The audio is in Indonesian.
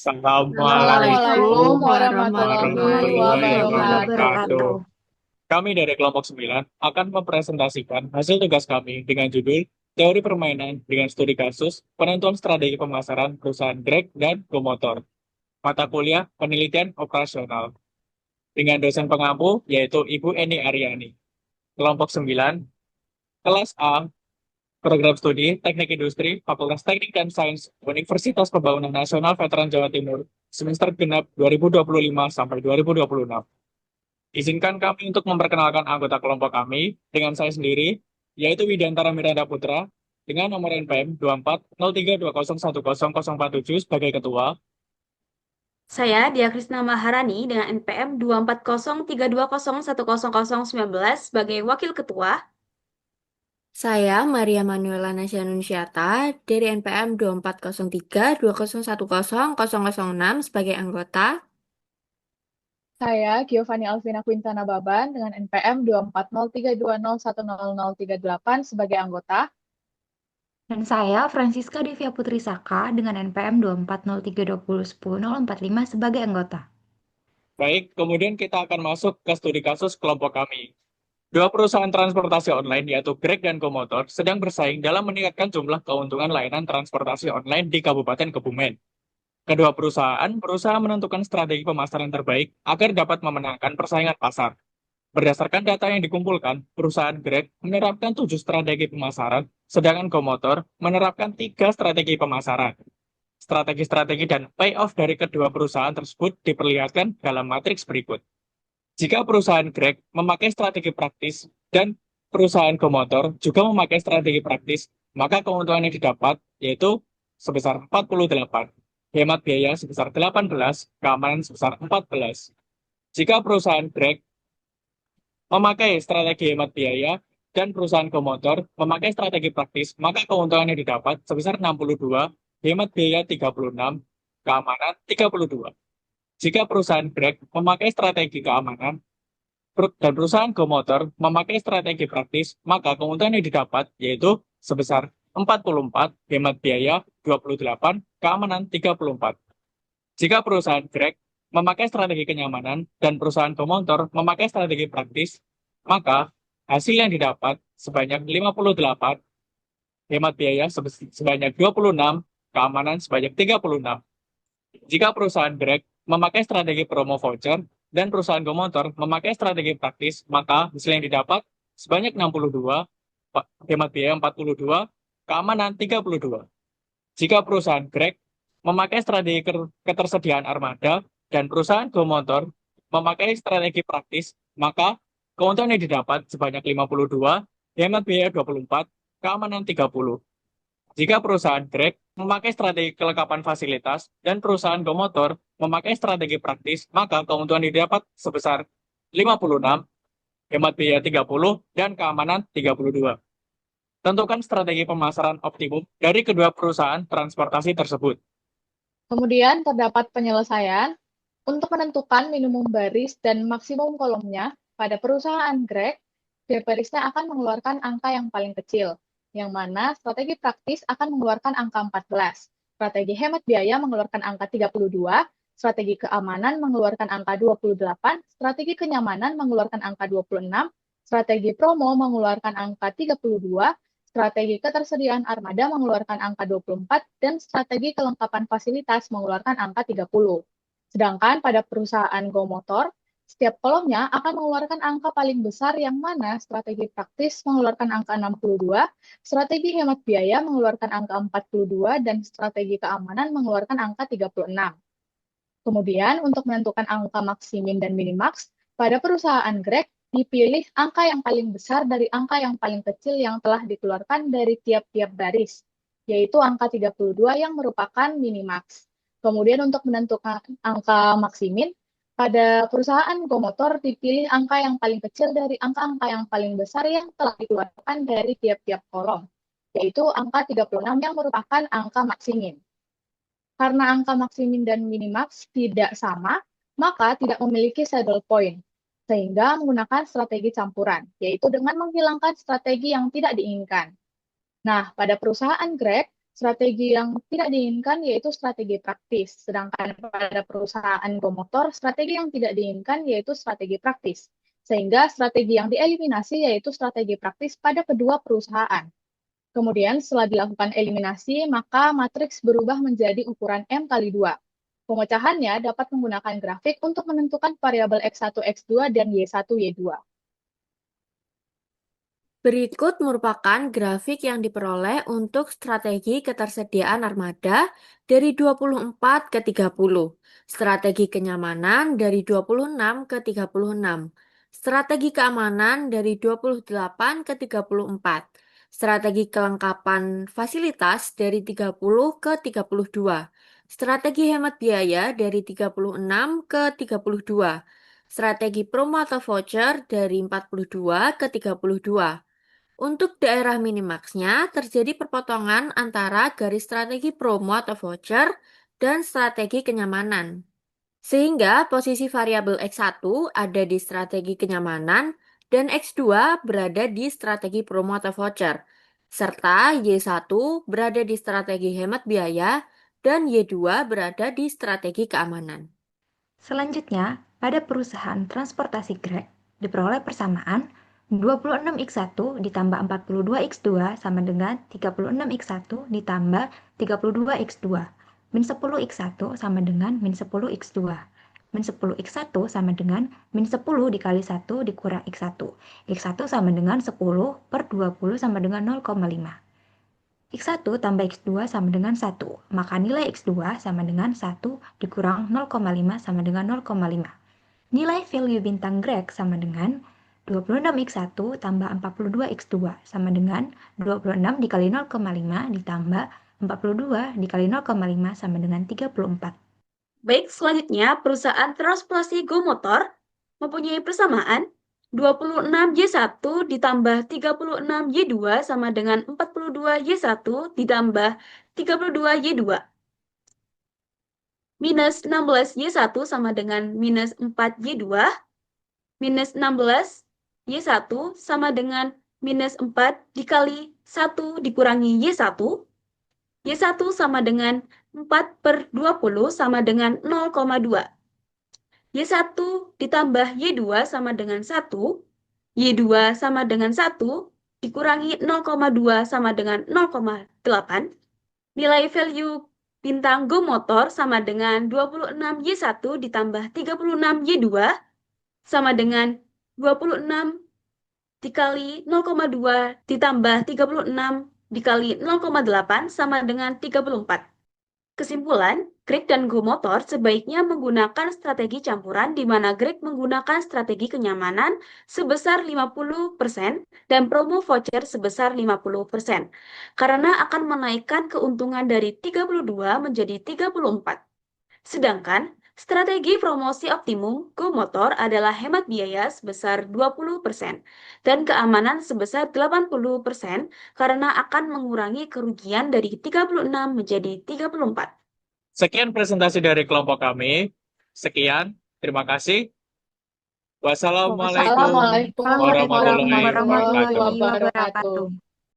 Assalamualaikum Assalamualaikum warahmatullahi warahmatullahi wabarakatuh. wabarakatuh. Wabarakatuh. Kami dari kelompok 9 akan mempresentasikan hasil tugas kami dengan judul Teori Permainan dengan Studi Kasus, Penentuan Strategi Pemasaran Perusahaan Greg dan Gomotor. Mata kuliah Penelitian Operasional. Dengan dosen pengampu yaitu Ibu Eni Aryani. Kelompok 9, Kelas A, Program Studi Teknik Industri, Fakultas Teknik dan Sains, Universitas Pembangunan Nasional Veteran Jawa Timur, semester genap 2025 sampai 2026. Izinkan kami untuk memperkenalkan anggota kelompok kami dengan saya sendiri, yaitu Widantara Miranda Putra, dengan nomor NPM 240320101047 sebagai ketua, Saya Dia Krisna Maharani dengan NPM 24032010019 sebagai Wakil Ketua. Saya Maria Manuela Nasyanunsyata dari NPM 240320101006 sebagai anggota. Saya Giovanni Alvina Quintana Baban dengan NPM 24032010038 sebagai anggota. Dan saya Francisca Devia Putri Saka dengan NPM 24032010045 sebagai anggota. baik, kemudian kita akan masuk ke studi kasus kelompok kami. Dua perusahaan transportasi online yaitu Greg dan Komotor sedang bersaing dalam meningkatkan jumlah keuntungan layanan transportasi online di Kabupaten Kebumen. Kedua perusahaan berusaha menentukan strategi pemasaran terbaik agar dapat memenangkan persaingan pasar. Berdasarkan data yang dikumpulkan, perusahaan Grab menerapkan 7 strategi pemasaran, sedangkan Gomotor menerapkan 3 strategi pemasaran. Strategi-strategi dan payoff dari kedua perusahaan tersebut diperlihatkan dalam matriks berikut. Jika perusahaan Grab memakai strategi praktis dan perusahaan Gomotor juga memakai strategi praktis, maka keuntungan yang didapat yaitu sebesar 48, hemat biaya sebesar 18, keamanan sebesar 14. Jika perusahaan Grab memakai strategi hemat biaya dan perusahaan komuter memakai strategi praktis, maka keuntungan yang didapat sebesar 62, hemat biaya 36, keamanan 32. Jika perusahaan Grab memakai strategi keamanan dan perusahaan komuter memakai strategi praktis, maka keuntungan yang didapat yaitu sebesar 44, hemat biaya 28, keamanan 34. Jika perusahaan Grab memakai strategi kenyamanan dan perusahaan komuter memakai strategi praktis, maka hasil yang didapat sebanyak 58, hemat biaya sebanyak 26, keamanan sebanyak 36. Jika perusahaan Grab memakai strategi promo voucher dan perusahaan komuter memakai strategi praktis, maka hasil yang didapat sebanyak 62, hemat biaya 42, keamanan 32. Jika perusahaan Grab memakai strategi ketersediaan armada dan perusahaan go motor memakai strategi praktis, maka keuntungan yang didapat sebanyak 52, hemat biaya 24, keamanan 30. Jika perusahaan Grab memakai strategi kelengkapan fasilitas dan perusahaan go motor memakai strategi praktis, maka keuntungan yang didapat sebesar 56, hemat biaya 30, dan keamanan 32. Tentukan strategi pemasaran optimum dari kedua perusahaan transportasi tersebut. Kemudian terdapat penyelesaian untuk menentukan minimum baris dan maksimum kolomnya pada perusahaan Greg, barisnya akan mengeluarkan angka yang paling kecil, yang mana strategi praktis akan mengeluarkan angka 14, strategi hemat biaya mengeluarkan angka 32, strategi keamanan mengeluarkan angka 28, strategi kenyamanan mengeluarkan angka 26, strategi promo mengeluarkan angka 32, strategi ketersediaan armada mengeluarkan angka 24, dan strategi kelengkapan fasilitas mengeluarkan angka 30. Sedangkan pada perusahaan Go Motor, setiap kolomnya akan mengeluarkan angka paling besar yang mana strategi praktis mengeluarkan angka 62, strategi hemat biaya mengeluarkan angka 42, dan strategi keamanan mengeluarkan angka 36. Kemudian untuk menentukan angka maksimin dan minimaks, pada perusahaan Greg dipilih angka yang paling besar dari angka yang paling kecil yang telah dikeluarkan dari tiap-tiap baris, yaitu angka 32 yang merupakan minimaks. Kemudian untuk menentukan angka maksimin, pada perusahaan Gomotor dipilih angka yang paling kecil dari angka-angka yang paling besar yang telah dikeluarkan dari tiap-tiap kolom, yaitu angka 36 yang merupakan angka maksimin. Karena angka maksimin dan minimaks tidak sama, maka tidak memiliki saddle point, sehingga menggunakan strategi campuran, yaitu dengan menghilangkan strategi yang tidak diinginkan. Nah, pada perusahaan Grab, Strategi yang tidak diinginkan yaitu strategi praktis, sedangkan pada perusahaan komuter, strategi yang tidak diinginkan yaitu strategi praktis. Sehingga strategi yang dieliminasi yaitu strategi praktis pada kedua perusahaan. Kemudian setelah dilakukan eliminasi, maka matriks berubah menjadi ukuran M kali 2. Pemecahannya dapat menggunakan grafik untuk menentukan variabel X1, X2, dan Y1, Y2. Berikut merupakan grafik yang diperoleh untuk strategi ketersediaan armada dari 24 ke 30, strategi kenyamanan dari 26 ke 36, strategi keamanan dari 28 ke 34, strategi kelengkapan fasilitas dari 30 ke 32, strategi hemat biaya dari 36 ke 32, strategi promo atau voucher dari 42 ke 32. Untuk daerah minimaxnya, terjadi perpotongan antara garis strategi promo atau voucher dan strategi kenyamanan. Sehingga posisi variabel X1 ada di strategi kenyamanan dan X2 berada di strategi promo atau voucher, serta Y1 berada di strategi hemat biaya dan Y2 berada di strategi keamanan. Selanjutnya, pada perusahaan transportasi Greg, diperoleh persamaan 26X1 ditambah 42X2 sama dengan 36X1 ditambah 32X2. Min 10X1 sama dengan min 10X2. Min 10X1 sama dengan min 10 dikali 1 dikurang X1. X1 sama dengan 10 per 20 sama dengan 0,5. X1 tambah X2 sama dengan 1, maka nilai X2 sama dengan 1 dikurang 0,5 sama dengan 0,5. Nilai value bintang Greg sama dengan 26X1 tambah 42X2 sama dengan 26 dikali 0,5 ditambah 42 dikali 0,5 sama dengan 34. Baik, selanjutnya perusahaan transportasi Go Motor mempunyai persamaan 26Y1 ditambah 36Y2 sama dengan 42Y1 ditambah 32Y2. Minus 16Y1 sama dengan minus 4Y2. Minus 16Y1 sama dengan minus 4 dikali 1 dikurangi Y1. Y1 sama dengan 4 per 20 sama dengan 0,2. Y1 ditambah Y2 sama dengan 1. Y2 sama dengan 1 dikurangi 0,2 sama dengan 0,8. Nilai value bintang Go Motor sama dengan 26Y1 ditambah 36Y2 sama dengan 26 dikali 0,2 ditambah 36 dikali 0,8 sama dengan 34. Kesimpulan, Greg dan Go Motor sebaiknya menggunakan strategi campuran di mana Greg menggunakan strategi kenyamanan sebesar 50% dan promo voucher sebesar 50%, karena akan menaikkan keuntungan dari 32 menjadi 34. Sedangkan strategi promosi optimum Go Motor adalah hemat biaya sebesar 20% dan keamanan sebesar 80% karena akan mengurangi kerugian dari 36 menjadi 34. Sekian presentasi dari kelompok kami. Sekian, terima kasih. Wassalamualaikum Wassalamualaikum warahmatullahi warahmatullahi wabarakatuh. wabarakatuh.